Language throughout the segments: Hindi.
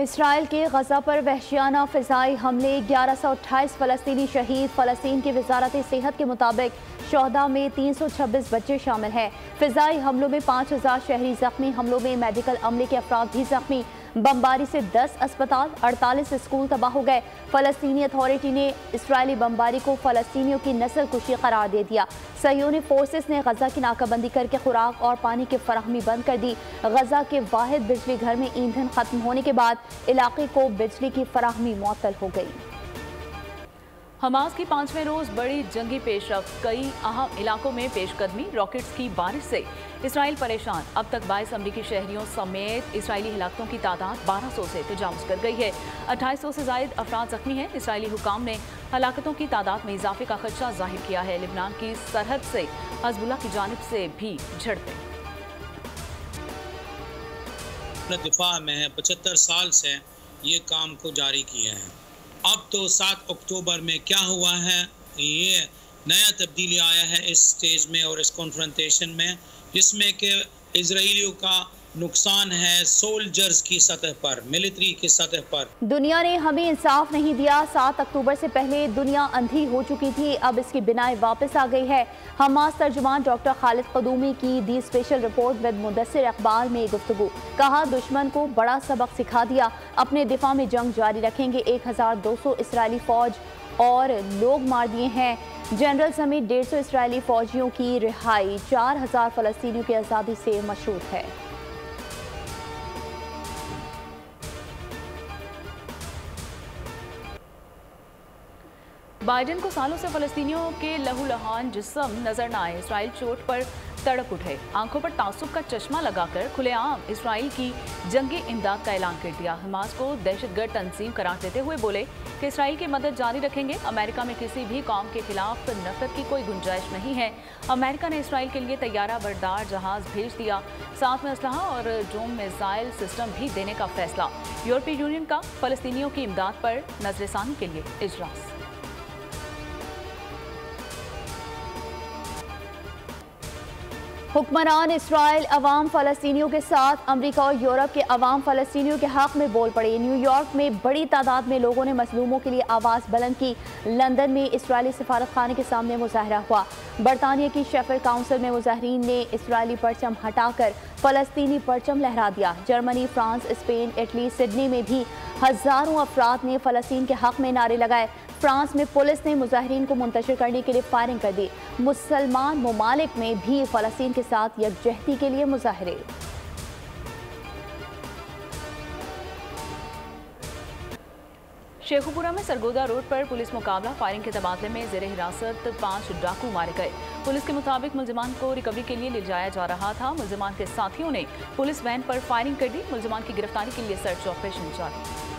इसराइल के गजा पर वहशियाना फ़िज़ाई हमले, 1128 फ़लस्तीनी शहीद। फ़लस्तीन की वजारत सेहत के मुताबिक शोहदा में 326 बच्चे शामिल हैं। फ़िज़ाई हमलों में 5000 शहरी जख्मी, हमलों में मेडिकल अमले के अफराद भी जख्मी। बमबारी से 10 अस्पताल, 48 स्कूल तबाह हो गए। फ़लस्तीनी अथॉरिटी ने इसराइली बमबारी को फ़लस्तीनियों की नस्ल कुशी करार दे दिया। सहयोनी फोर्सेस ने गजा की नाकाबंदी करके खुराक और पानी की फराहमी बंद कर दी। गजा के वाहिद बिजली घर में ईंधन खत्म होने के बाद इलाके को बिजली की फराहमी मुअत्तल हो गई। हमास की 5वें रोज बड़ी जंगी पेशरफ, कई अहम इलाकों में पेशकदमी, रॉकेट्स की बारिश से इसराइल परेशान। अब तक 22 अमरीकी शहरियों समेत इसराइली हलाकतों की तादाद 1200 से तजावुज़ कर गई है। 2800 से ज़ायद अफराद जख्मी हैं। इसराइली हुकाम ने हलाकतों की तादाद में इजाफे का खदशा जाहिर किया है। लिबनान की सरहद से हज़बुल्लाह की जानिब से भी झड़पें। दिफा में 75 साल से ये काम को जारी किए हैं। अब तो 7 अक्टूबर में क्या हुआ है, ये नया तब्दीली आया है इस स्टेज में और इस कॉन्फ्रंटेशन में, जिसमें कि इजराइलियों का नुकसान है सोल्जर्स की सतह पर, मिलिट्री की सतह पर। दुनिया ने हमें इंसाफ नहीं दिया। 7 अक्टूबर से पहले दुनिया अंधी हो चुकी थी, अब इसकी बिनाई वापस आ गई है। हमास तर्जुमान डॉक्टर खालिद कदूमी की दी स्पेशल रिपोर्ट विद मुदस्सिर अखबार में गुफ्तगू। कहा, दुश्मन को बड़ा सबक सिखा दिया, अपने दिफा में जंग जारी रखेंगे। 1200 इसराइली फौज और लोग मार दिए हैं। जनरल समेत 150 इसराइली फौजियों की रिहाई, 4000 फलस्तीनियों की आज़ादी से मशरूत है। बाइडेन को सालों से फलस्तीनियों के लहूलुहान जिस्म नजर न आए। इसराइल चोट पर तड़प उठे, आंखों पर तासुब का चश्मा लगाकर खुलेआम इसराइल की जंगी इमदाद का ऐलान कर दिया। हमास को दहशतगर्द तंजीम करार देते हुए बोले कि इसराइल की मदद जारी रखेंगे। अमेरिका में किसी भी कौम के खिलाफ नफरत की कोई गुंजाइश नहीं है। अमेरिका ने इसराइल के लिए तैयारा बरदार जहाज भेज दिया, साथ में असलहा और ड्रोन मिसाइल सिस्टम भी देने का फैसला। यूरोपीय यूनियन का फलस्तीनियों की इमदाद पर नजरसानी के लिए इजलास। हुक्मरान इसराइल अवाम फ़लस्तीनियों के साथ, अमेरिका और यूरोप के अवाम फ़लस्तीनियों के हक़ में बोल पड़े। न्यूयॉर्क में बड़ी तादाद में लोगों ने मजलूमों के लिए आवाज़ बुलंद की। लंदन में इसराइली सफारत खाने के सामने मुजाहरा हुआ। बरतानिया की शेफील्ड काउंसिल में मुजाहरीन ने इसराइली परचम हटाकर फ़लस्तीनी परचम लहरा दिया। Germany, France, Spain, Italy, Sydney में भी हज़ारों अफराद ने फ़लस्तीन के हक़ में नारे लगाए। फ्रांस में पुलिस ने मुजाहिरीन को मुंतशिर करने के लिए फायरिंग कर दी। मुसलमान ममालिक में भी फ़लस्तीन के साथ यकजहती के लिए मुजाहरे। शेखुपुरा में सरगोदा रोड पर पुलिस मुकाबला, फायरिंग के तबादले में जेर हिरासत 5 डाकू मारे गए। पुलिस के मुताबिक मुलजिमान को रिकवरी के लिए ले जाया जा रहा था। मुलजिमान के साथियों ने पुलिस वैन पर फायरिंग कर दी। मुलजिमान की गिरफ्तारी के लिए सर्च ऑपरेशन जारी।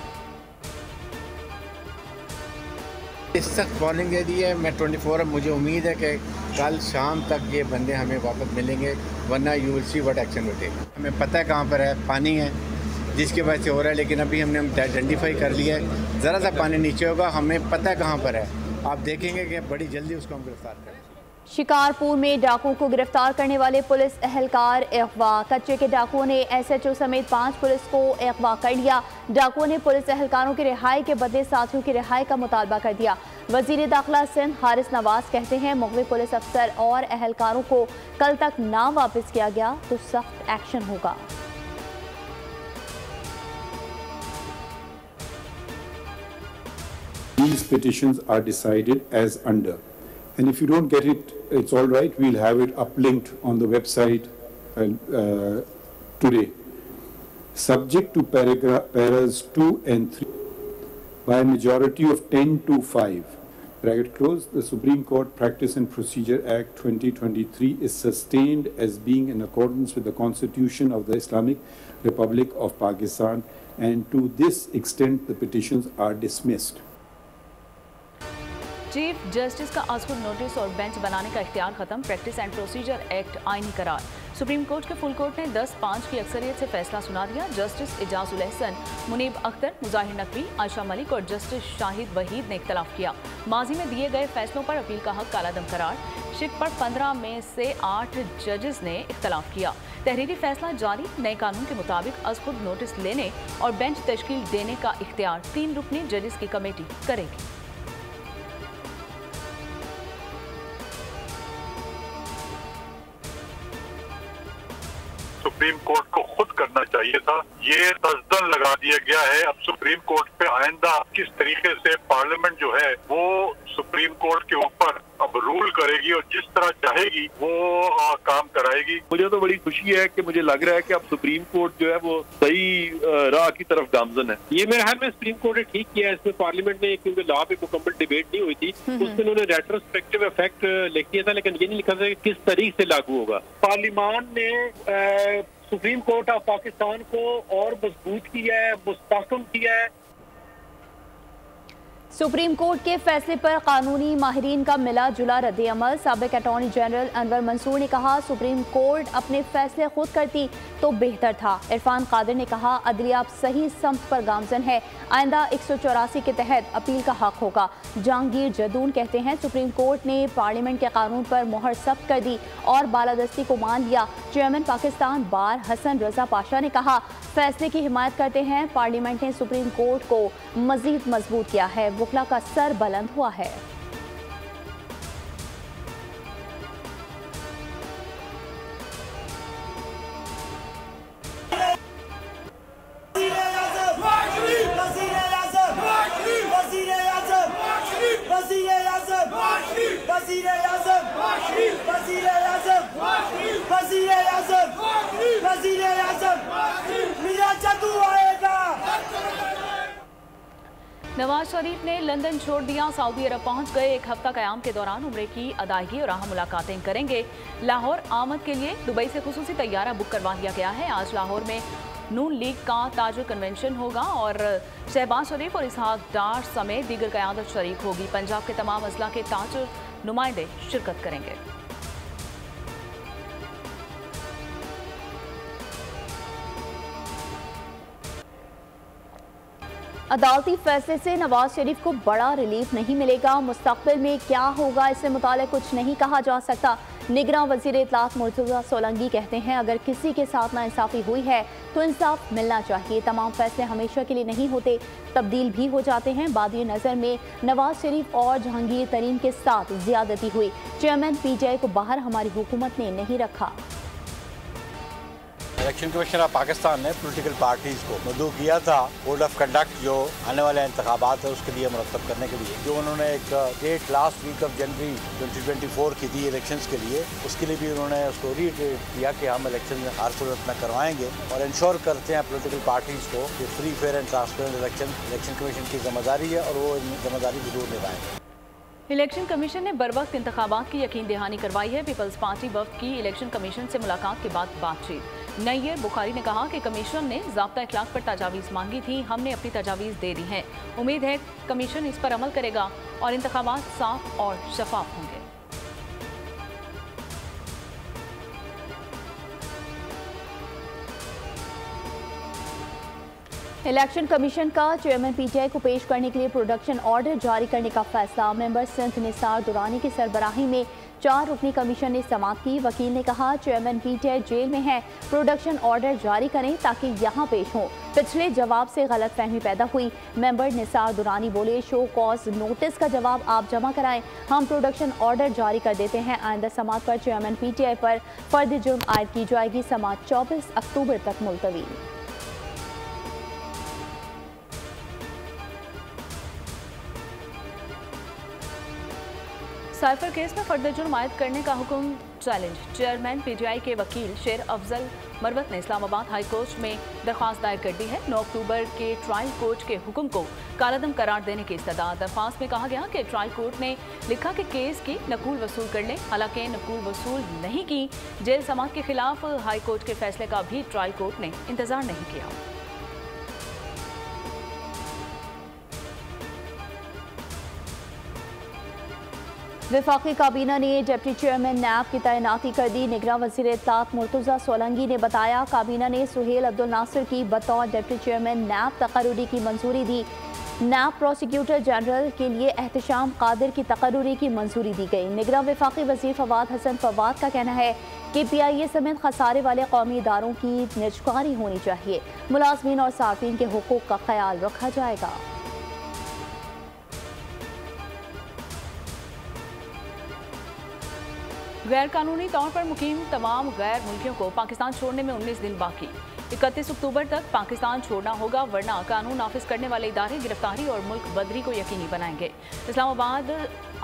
सख्त वार्निंग दे दी है। मैं 24 मुझे उम्मीद है कि कल शाम तक ये बंदे हमें वापस मिलेंगे, वरना you will see what action will take. हमें पता है कहाँ पर है, पानी है जिसकी वजह से हो रहा है, लेकिन अभी हमने आइडेंटिफाई कर लिया है। ज़रा सा पानी नीचे होगा, हमें पता है कहाँ पर है। आप देखेंगे कि बड़ी जल्दी उसको हम गिरफ्तार करें। शिकारपुर में डाकुओं को गिरफ्तार करने वाले पुलिस एहलकार अगवा। कच्चे के डाकुओं ने SHO समेत 5 पुलिस को अगवा कर लिया। डाकुओं ने पुलिस एहलकारों की रिहाई के बदले साथियों की रिहाई का मुतालबा कर दिया। वजीर दाखिला सिंध हारिस नवाज कहते हैं, मुग़विर पुलिस अफसर और एहलकारों को कल तक ना वापस किया गया तो सख्त एक्शन होगा। These petitions are decided as under. And if you don't get it, it's all right. We'll have it uplinked on the website today. Subject to paras 2 and 3 by a majority of 10 to 5, bracket close, the Supreme Court Practice and Procedure Act 2023 is sustained as being in accordance with the Constitution of the Islamic Republic of Pakistan, and to this extent the petitions are dismissed. Chief justice का अज़हुर नोटिस और बेंच बनाने का इख्तियार खत्म। प्रैक्टिस एंड प्रोसीजर एक्ट आईनी करार। सुप्रीम कोर्ट के फुल कोर्ट ने 10-5 की अक्सरियत से फैसला सुना दिया। जस्टिस एजाजुल एहसन, मुनीब अख्तर, मुजाहिर नकवी, आयशा मलिक और जस्टिस शाहिद वहीद ने इख्तलाफ किया। माजी में दिए गए फैसलों पर अपील का हक कालादम करार। शिक पर 15 में से 8 जजेस ने इख्तलाफ किया। तहरीरी फैसला जारी। नए कानून के मुताबिक अज खुद नोटिस लेने और बेंच तश्कील देने का इख्तियार 3 रुकनी जजेस की कमेटी करेगी। सुप्रीम कोर्ट को खुद करना चाहिए था। ये तस्दल लगा दिया गया है। अब सुप्रीम कोर्ट पे आइंदा किस तरीके से पार्लियामेंट जो है वो सुप्रीम कोर्ट के ऊपर अब रूल करेगी और जिस तरह चाहेगी वो काम कराएगी। मुझे तो बड़ी खुशी है कि मुझे लग रहा है कि अब सुप्रीम कोर्ट जो है वो सही राह की तरफ गामजन है। ये मेरे ख्याल में सुप्रीम कोर्ट ने ठीक किया है। इसमें पार्लियामेंट ने, क्योंकि लॉ पे मुकम्मल डिबेट नहीं हुई थी, उसमें उन्होंने रेट्रोस्पेक्टिव इफेक्ट लिख दिया था, लेकिन ये नहीं लिखा था कि किस तरीके से लागू होगा। पार्लियामान ने सुप्रीम कोर्ट ऑफ पाकिस्तान को और मजबूत किया है, मुस्तहकम किया है। सुप्रीम कोर्ट के फैसले पर कानूनी माहिरीन का मिला जुला रद्द-ए-अमल। साबिक अटॉर्नी जनरल अनवर मंसूर ने कहा, सुप्रीम कोर्ट अपने फैसले खुद करती तो बेहतर था। इरफान कादिर ने कहा, अदलिया अब सही समत पर गामजन है, आइंदा 184 के तहत अपील का हक होगा। जहांगीर जदून कहते हैं, सुप्रीम कोर्ट ने पार्लियामेंट के कानून पर मोहर सख्त कर दी और बालादस्ती को मान लिया। चेयरमैन पाकिस्तान बार हसन रजा पाशा ने कहा, फैसले की हिमायत करते हैं। पार्लियामेंट ने सुप्रीम कोर्ट को मजीद मजबूत किया है। वकला का सर बुलंद हुआ है। नवाज शरीफ ने लंदन छोड़ दिया, सऊदी अरब पहुंच गए। 1 हफ्ता क़याम के दौरान उम्रे की अदायगी और अहम मुलाकातें करेंगे। लाहौर आमद के लिए दुबई से खुसूसी तैयारा बुक करवा लिया गया है। आज लाहौर में नून लीग का ताजुर कन्वेंशन होगा और शहबाज शरीफ और इसहाक डार समेत दीगर क़यादत शरीक होगी। पंजाब के तमाम अजला के ताजुर नुमाइंदे शिरकत करेंगे। अदालती फैसले से नवाज शरीफ को बड़ा रिलीफ नहीं मिलेगा। मुस्तकबिल में क्या होगा इससे मुताल्लिक कुछ नहीं कहा जा सकता। निगरान वज़ीर इत्तलात मुर्तज़ा सोलंकी कहते हैं, अगर किसी के साथ नाइंसाफ़ी हुई है तो इंसाफ मिलना चाहिए। तमाम फैसले हमेशा के लिए नहीं होते, तब्दील भी हो जाते हैं। बादी नज़र में नवाज शरीफ और जहांगीर तरीन के साथ ज़्यादती हुई। चेयरमैन PTI को बाहर हमारी हुकूमत ने नहीं रखा। इलेक्शन कमीशन ऑफ पाकिस्तान ने पॉलिटिकल पार्टीज को मदऊ किया था कोड ऑफ कंडक्ट जो आने वाले इंतखाबात है उसके लिए मुरतब करने के लिए, जो उन्होंने एक डेट लास्ट वीक ऑफ जनवरी 2024 की थी इलेक्शंस के लिए, उसके लिए भी उन्होंने उसको रीइटरेट किया कि हम इलेक्शन हर सूरत में करवाएंगे और इंश्योर करते हैं पॉलिटिकल पार्टीज को कि free fair and transparent election commission की जिम्मेदारी है और वो जिम्मेदारी जरूर निभाएंगे। इलेक्शन कमीशन ने बरवक्त इंतखाबात की यकीन दहानी करवाई है। पीपल्स पार्टी वफ्द की इलेक्शन कमीशन से मुलाकात के बाद बातचीत। नैयर बुखारी ने कहा कि कमीशन ने ज़ाब्ता इखलाक पर तजावीज़ मांगी थी, हमने अपनी तजावीज़ दे दी हैं। उम्मीद है कमीशन इस पर अमल करेगा और इंतखाबात साफ और शफाफ होंगे। इलेक्शन कमीशन का चेयरमैन PTI को पेश करने के लिए प्रोडक्शन ऑर्डर जारी करने का फैसला। मेंबर सिंध निसार दुरानी की सरबराही में 4 रुकनी कमीशन ने समाअत की। वकील ने कहा, चेयरमैन PTI जेल में है, प्रोडक्शन ऑर्डर जारी करें ताकि यहाँ पेश हों। पिछले जवाब से गलतफहमी पैदा हुई। मेंबर निसार दुरानी बोले, शो कॉज नोटिस का जवाब आप जमा कराएं, हम प्रोडक्शन ऑर्डर जारी कर देते हैं। आइंदा समाअत पर चेयरमैन PTI पर फर्द जुर्म आयद की जाएगी। समाअत 24 अक्टूबर तक मुलतवी। साइफर केस में फर्द जुर्म आयद करने का हुक्म चैलेंज। चेयरमैन PTI के वकील शेर अफजल मरवत ने इस्लामाबाद हाई कोर्ट में दरख्वास्त दायर कर दी है। 9 अक्टूबर के ट्रायल कोर्ट के हुक्म को कालअदम करार देने की इस्तदा। दरख्वास्त में कहा गया कि ट्रायल कोर्ट ने लिखा कि केस की नकूल वसूल कर लें, हालांकि नकूल वसूल नहीं की। जेल समाअत के खिलाफ हाई कोर्ट के फैसले का भी ट्रायल कोर्ट ने इंतजार नहीं किया। वफाकी काबीना ने डिप्टी चेयरमैन नैब की तैनाती कर दी। निगरान वज़ीर इत्तलात मुर्तज़ा सोलंकी ने बताया, काबीना ने सुहेल अब्दुल नासिर की बतौर डिप्टी चेयरमैन नैब तकर्रुरी की मंजूरी दी। नैब प्रोसिक्यूटर जनरल के लिए एहतशाम कादिर की तकर्रुरी की मंजूरी दी गई। निगरां वफाकी वजीर फवाद हसन फवाद का कहना है कि PIA समेत खसारे वाले कौमी इदारों की निजकारी होनी चाहिए। मुलाजमीन और सार्फिन के हुकूक का ख्याल रखा जाएगा। गैर कानूनी तौर पर मुकीम तमाम गैर मुल्कियों को पाकिस्तान छोड़ने में 19 दिन बाकी। 31 अक्टूबर तक पाकिस्तान छोड़ना होगा, वरना कानून नाफिज करने वाले इदारे गिरफ्तारी और मुल्क बदरी को यकीनी बनाएंगे। इस्लामाबाद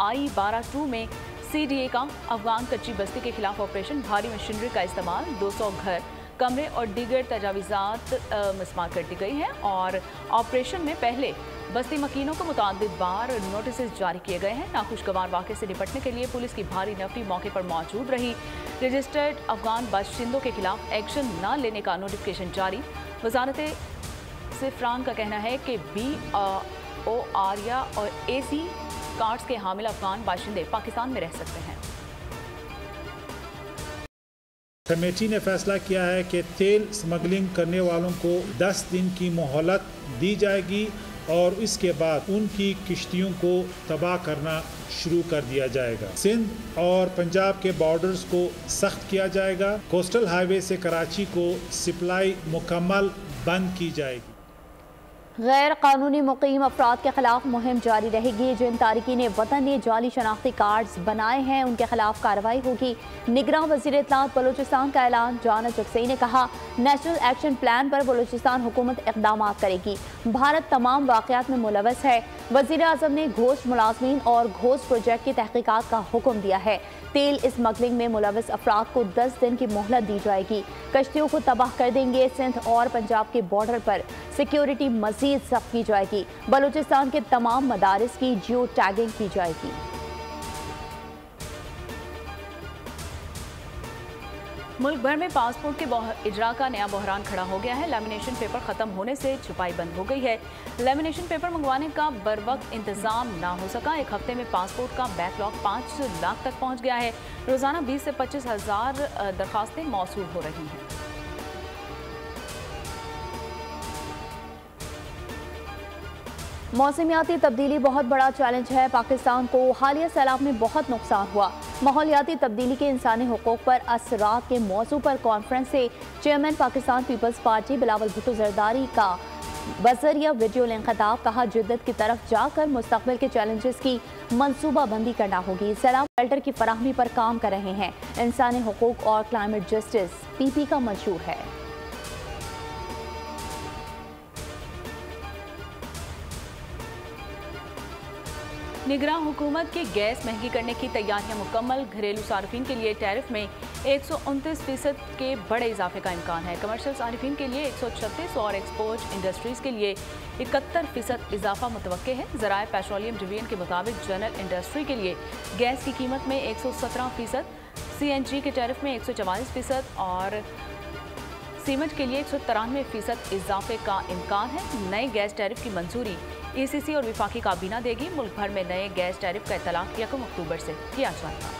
I-12 में CDA का अफगान कच्ची बस्ती के खिलाफ ऑपरेशन, भारी मशीनरी का इस्तेमाल, 200 घर, कमरे और दीगर तजावीज़ात मिसमार कर दी गई हैं। और ऑपरेशन में पहले बस्ती मकीनों को मुतअद्दिद बार नोटिस जारी किए गए हैं। नाखुशगवार वाक़े से निपटने के लिए पुलिस की भारी नफरी मौके पर मौजूद रही। रजिस्टर्ड अफगान बाशिंदों के खिलाफ एक्शन न लेने का नोटिफिकेशन जारी। वजारत सिफरान का कहना है कि BOR और AC कार्ड्स के हामिल अफगान बाशिंदे पाकिस्तान में रह सकते हैं। कमेटी ने फैसला किया है कि तेल स्मगलिंग करने वालों को 10 दिन की मोहलत दी जाएगी और इसके बाद उनकी किश्तियों को तबाह करना शुरू कर दिया जाएगा। सिंध और पंजाब के बॉर्डर्स को सख्त किया जाएगा। कोस्टल हाईवे से कराची को सप्लाई मुकम्मल बंद की जाएगी। गैर कानूनी मुकीम अफराद के खिलाफ मुहिम जारी रहेगी। जिन तारिकीन वतन ने जाली शनाख्ती कार्ड्स बनाए हैं उनके खिलाफ कार्रवाई होगी। निगरान वज़ीर इत्तलात बलूचिस्तान का ऐलान। जाना चकसई ने कहा, नेशनल एक्शन प्लान पर बलूचिस्तान हुकूमत इक़दाम करेगी। भारत तमाम वाक़यात में मुलव्वस है। वज़ीर आज़म ने घोस्ट मुलाज़मीन और घोस्ट प्रोजेक्ट की तहकीकात का हुक्म दिया है। तेल स्मगलिंग में मुलव्वस अफराद को 10 दिन की मोहलत दी जाएगी। कश्तियों को तबाह कर देंगे। सिंध और पंजाब के बॉर्डर पर सिक्योरिटी मज़ीद सख्त की जाएगी। बलूचिस्तान के तमाम मदारिस की जियो टैगिंग की जाएगी। मुल्क भर में पासपोर्ट के इजरा का नया बहरान खड़ा हो गया है। लैमिनेशन पेपर खत्म होने से छुपाई बंद हो गई है। लैमिनेशन पेपर मंगवाने का बर वक्त इंतजाम ना हो सका। एक हफ्ते में पासपोर्ट का बैकलॉग 5 लाख तक पहुंच गया है। रोजाना 20 से 25 हज़ार दरखास्तें मौसूल हो रही हैं। मौसमियाती तब्दीली बहुत बड़ा चैलेंज है। पाकिस्तान को हालिया सैलाब में बहुत नुकसान हुआ। माहौलियाती तब्दीली के इंसानी हुकूक पर असरात के मौजू पर कॉन्फ्रेंस से chairman Pakistan Peoples Party Bilawal Bhutto Zardari का बजरिया वीडियो लिंक खिताब। कहा, जिद्दत की तरफ जाकर मुस्तकबिल के चैलेंजेस की मनसूबाबंदी करना होगी। सैलाब शेल्टर की फराहमी पर काम कर रहे हैं। इंसानी हुकूक और क्लाइमेट जस्टिस PP का मंशूर है। निगरान हुकूमत की गैस महंगी करने की तैयारियां मुकम्मल। घरेलू सार्फिन के लिए टैरिफ में 129% के बड़े इजाफे का इम्कान है। कमर्शियल सार्फिन के लिए 136 और एक्सपोर्ट इंडस्ट्रीज़ के लिए 71% इजाफा मुतवक्के है। ज़राए पेट्रोलियम डिवीजन के मुताबिक जनरल इंडस्ट्री के लिए गैस की कीमत में 117%, CNG के टैरिफ में 144% और सीमेंट के लिए 193% इजाफे का इम्कान है। नए गैस टैरिफ की मंजूरी ECC और विफाकी काबीना देगी। मुल्क भर में नए गैस टैरिफ का इतलाक 1 अक्टूबर से किया जाएगा।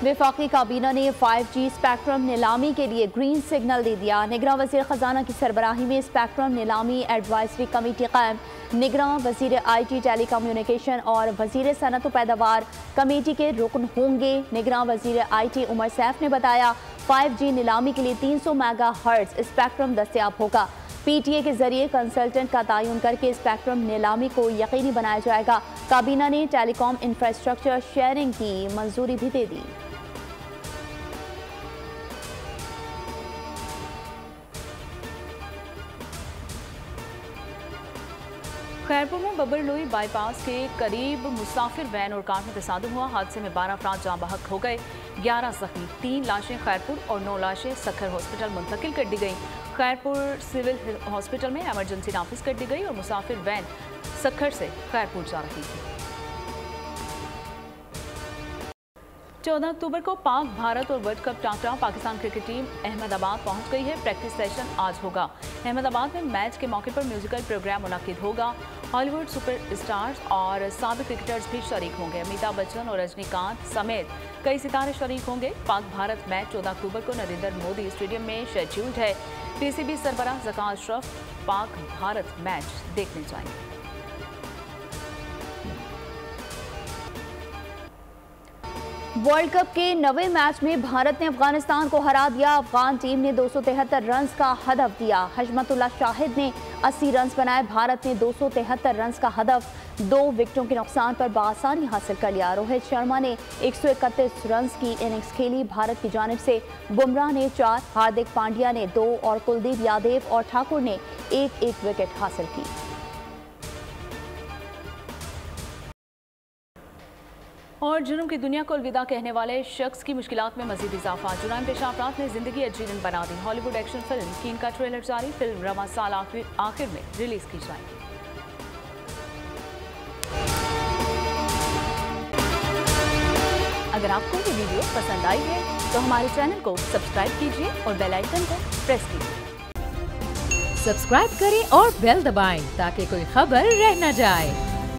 वफाकी काबीना ने 5G स्पेक्ट्रम नीलामी के लिए ग्रीन सिग्नल दे दिया। निगरान वज़ीर ख़जाना की सरबराही में स्पेक्ट्रम नीलामी एडवाइजरी कमेटी कायम। निगरान वज़ीर IT टेलीकम्युनिकेशन और वज़ीर सनत व पैदावार कमेटी के रुकन होंगे। निगरान वज़ीर IT उमर सैफ ने बताया, 5G नीलामी के लिए 300 मेगाहर्ट्ज़ स्पेक्ट्रम दस्तयाब होगा। PTA के जरिए कंसल्टेंट का तयन करके स्पेक्ट्रम नीलामी को यकीनी बनाया जाएगा। काबीना ने टेलीकॉम इंफ्रास्ट्रक्चर शेयरिंग की मंजूरी भी दे दी। खैरपुर में बबरलुई बाईपास के करीब मुसाफिर वैन और कार में तसादुम हुआ। हादसे में 12 अफराद जाँ बहक हो गए, 11 जख्मी। 3 लाशें खैरपुर और 9 लाशें सखर हॉस्पिटल मुंतकिल कर दी गई। खैरपुर सिविल हॉस्पिटल में एमरजेंसी नाफिज कर दी गई और मुसाफिर वैन सखर से खैरपुर जा रही थी। 14 अक्टूबर को पाक भारत और वर्ल्ड कप टाकरा पाकिस्तान क्रिकेट टीम अहमदाबाद पहुंच गई है। प्रैक्टिस सेशन आज होगा। अहमदाबाद में मैच के मौके पर म्यूजिकल प्रोग्राम मुनक्किद होगा। हॉलीवुड सुपरस्टार्स और साबिक क्रिकेटर्स भी शरीक होंगे। अमिताभ बच्चन और रजनीकांत समेत कई सितारे शरीक होंगे। पाक भारत मैच 14 अक्टूबर को नरेंद्र मोदी स्टेडियम में शेड्यूल्ड है। पीसीबी सरबराह ज़का अशरफ पाक भारत मैच देखने जाएंगे। वर्ल्ड कप के 9वें मैच में भारत ने अफगानिस्तान को हरा दिया। अफगान टीम ने 273 रन का हदफ दिया। हजमतुल्लाह शाहिद ने 80 रन बनाए। भारत ने 273 रन का हदफ 2 विकेटों के नुकसान पर बआसानी हासिल कर लिया। रोहित शर्मा ने 131 रन की इनिंग्स खेली। भारत की जानिब से बुमराह ने 4, हार्दिक पांड्या ने 2 और कुलदीप यादव और ठाकुर ने 1-1 विकेट हासिल की। और जुर्म की दुनिया को अलविदा कहने वाले शख्स की मुश्किलात में मजीद इजाफा। जुर्म पेशा अफराद ने जिंदगी अजीरन बना दी। हॉलीवुड एक्शन फिल्म कीन का ट्रेलर जारी। फिल्म रवां साल आखिर में रिलीज की जाएगी। अगर आपको ये वीडियो पसंद आई है तो हमारे चैनल को सब्सक्राइब कीजिए और बेल आइकन को प्रेस कीजिए। सब्सक्राइब करें और बेल दबाएं ताकि कोई खबर रह न जाए।